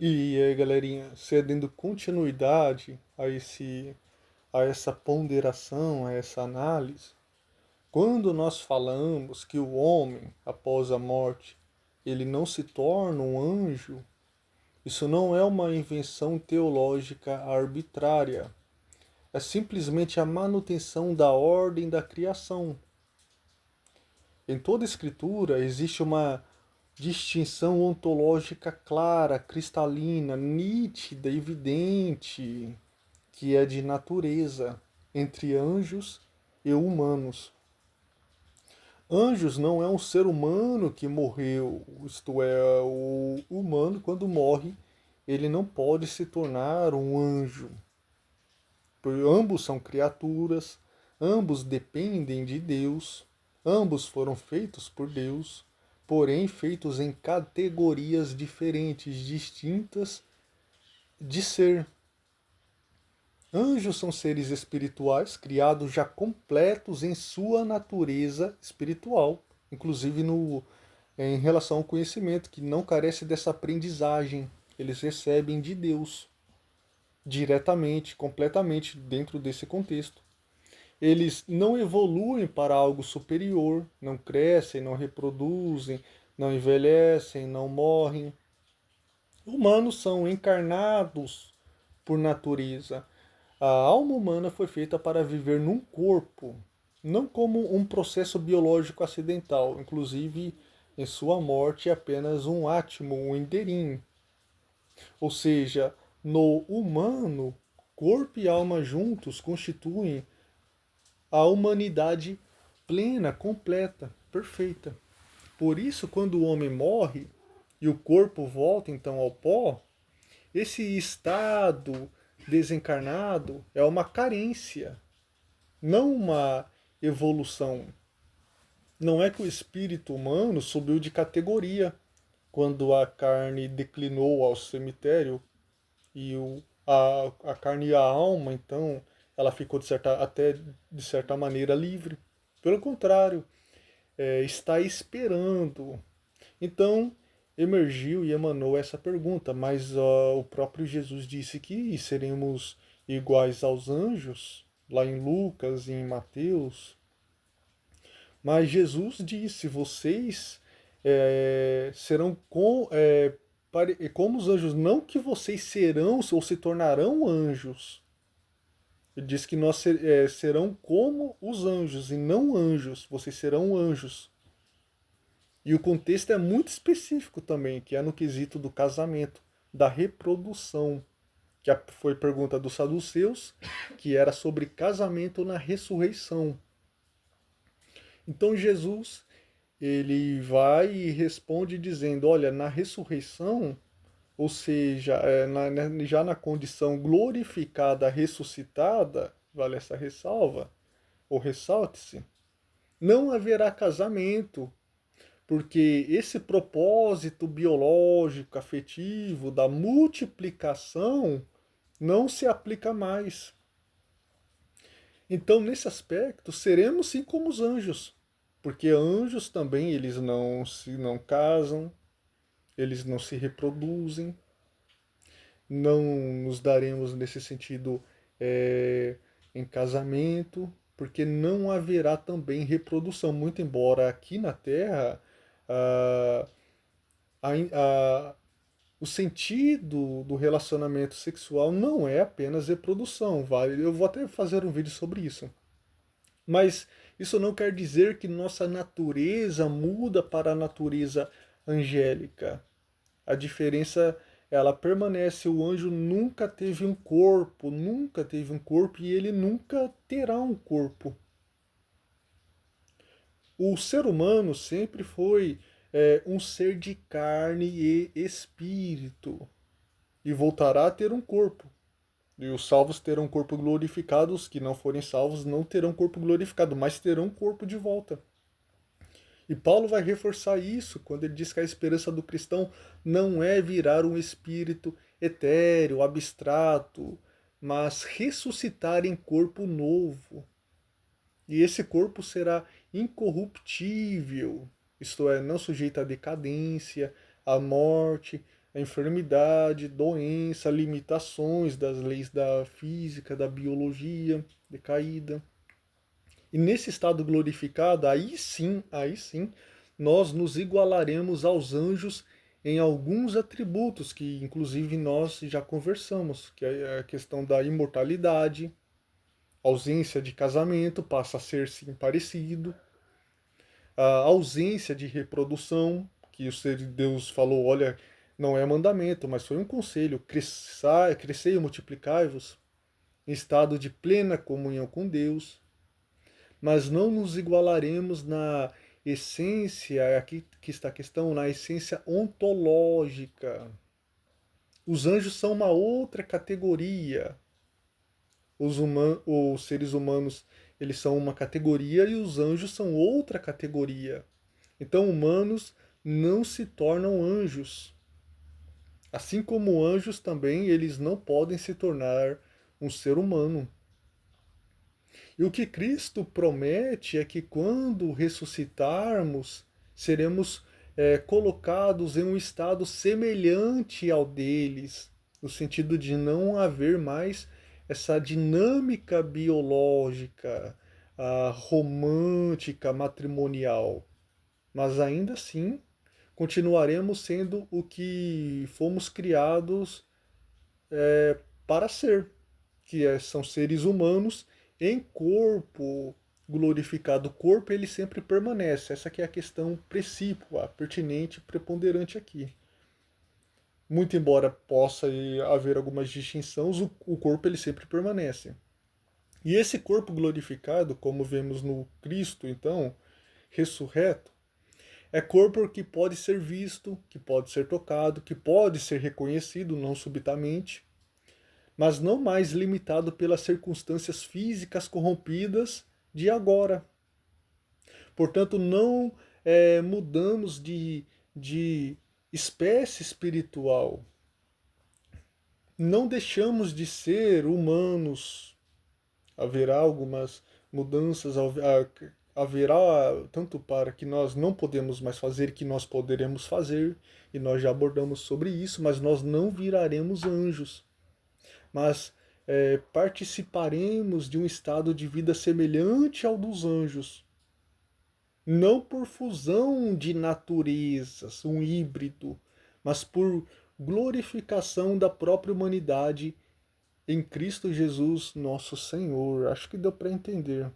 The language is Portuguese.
E aí, galerinha, cedendo continuidade a essa ponderação, a essa análise, quando nós falamos que o homem, após a morte, ele não se torna um anjo, isso não é uma invenção teológica arbitrária, é simplesmente a manutenção da ordem da criação. Em toda escritura existe uma distinção ontológica clara, cristalina, nítida, evidente, que é de natureza, entre anjos e humanos. Anjos não é um ser humano que morreu, isto é, o humano, quando morre, ele não pode se tornar um anjo. Ambos são criaturas, ambos dependem de Deus, ambos foram feitos por Deus, porém feitos em categorias diferentes, distintas de ser. Anjos são seres espirituais criados já completos em sua natureza espiritual, inclusive em relação ao conhecimento, que não carece dessa aprendizagem. Eles recebem de Deus diretamente, completamente dentro desse contexto. Eles não evoluem para algo superior, não crescem, não reproduzem, não envelhecem, não morrem. Humanos são encarnados por natureza. A alma humana foi feita para viver num corpo, não como um processo biológico acidental. Inclusive, em sua morte é apenas um átimo, um interim. Ou seja, no humano, corpo e alma juntos constituem a humanidade plena, completa, perfeita. Por isso, quando o homem morre e o corpo volta então ao pó, esse estado desencarnado é uma carência, não uma evolução. Não é que o espírito humano subiu de categoria quando a carne declinou ao cemitério e a carne e a alma, então, ela ficou até de certa maneira livre. Pelo contrário, está esperando. Então, emergiu e emanou essa pergunta, mas o próprio Jesus disse que seremos iguais aos anjos, lá em Lucas e em Mateus. Mas Jesus disse: vocês serão como os anjos, não que vocês serão ou se tornarão anjos. Ele diz que nós serão como os anjos e não anjos, vocês serão anjos. E o contexto é muito específico também, que é no quesito do casamento, da reprodução, que foi pergunta dos saduceus, que era sobre casamento na ressurreição. Então Jesus, ele vai e responde dizendo, olha, na ressurreição, ou seja, já na condição glorificada, ressuscitada, vale essa ressalva, ou ressalte-se, não haverá casamento, porque esse propósito biológico, afetivo, da multiplicação, não se aplica mais. Então, nesse aspecto, seremos sim como os anjos, porque anjos também eles não casam, eles não se reproduzem, não nos daremos nesse sentido em casamento, porque não haverá também reprodução, muito embora aqui na Terra a, a, a, o sentido do relacionamento sexual não é apenas reprodução, vale? Eu vou até fazer um vídeo sobre isso. Mas isso não quer dizer que nossa natureza muda para a natureza angélica. A diferença, ela permanece. O anjo nunca teve um corpo, nunca teve um corpo e ele nunca terá um corpo. O ser humano sempre foi um ser de carne e espírito e voltará a ter um corpo. E os salvos terão um corpo glorificado, os que não forem salvos não terão corpo glorificado, mas terão um corpo de volta. E Paulo vai reforçar isso quando ele diz que a esperança do cristão não é virar um espírito etéreo, abstrato, mas ressuscitar em corpo novo. E esse corpo será incorruptível, isto é, não sujeito à decadência, à morte, a enfermidade, doença, limitações das leis da física, da biologia decaída. E nesse estado glorificado, aí sim, nós nos igualaremos aos anjos em alguns atributos que, inclusive, nós já conversamos, que é a questão da imortalidade, ausência de casamento passa a ser sim parecido, a ausência de reprodução, que o Ser de Deus falou, olha, não é mandamento, mas foi um conselho, crescei e multiplicai-vos, em estado de plena comunhão com Deus, mas não nos igualaremos na essência, aqui que está a questão, na essência ontológica. Os anjos são uma outra categoria. Os seres humanos, eles são uma categoria e os anjos são outra categoria. Então, humanos não se tornam anjos. Assim como anjos também, eles não podem se tornar um ser humano. E o que Cristo promete é que quando ressuscitarmos, seremos colocados em um estado semelhante ao deles, no sentido de não haver mais essa dinâmica biológica, romântica, matrimonial. Mas ainda assim, continuaremos sendo o que fomos criados para ser, são seres humanos em corpo glorificado. O corpo ele sempre permanece. Essa que é a questão precípua, pertinente, preponderante aqui. Muito embora possa haver algumas distinções, o corpo ele sempre permanece. E esse corpo glorificado, como vemos no Cristo, então, ressurreto, é corpo que pode ser visto, que pode ser tocado, que pode ser reconhecido, não subitamente, mas não mais limitado pelas circunstâncias físicas corrompidas de agora. Portanto, não mudamos de espécie espiritual. Não deixamos de ser humanos. Haverá algumas mudanças, haverá tanto para que nós não podemos mais fazer, que nós poderemos fazer, e nós já abordamos sobre isso, mas nós não viraremos anjos. Mas participaremos de um estado de vida semelhante ao dos anjos. Não por fusão de naturezas, um híbrido, mas por glorificação da própria humanidade em Cristo Jesus, nosso Senhor. Acho que deu para entender.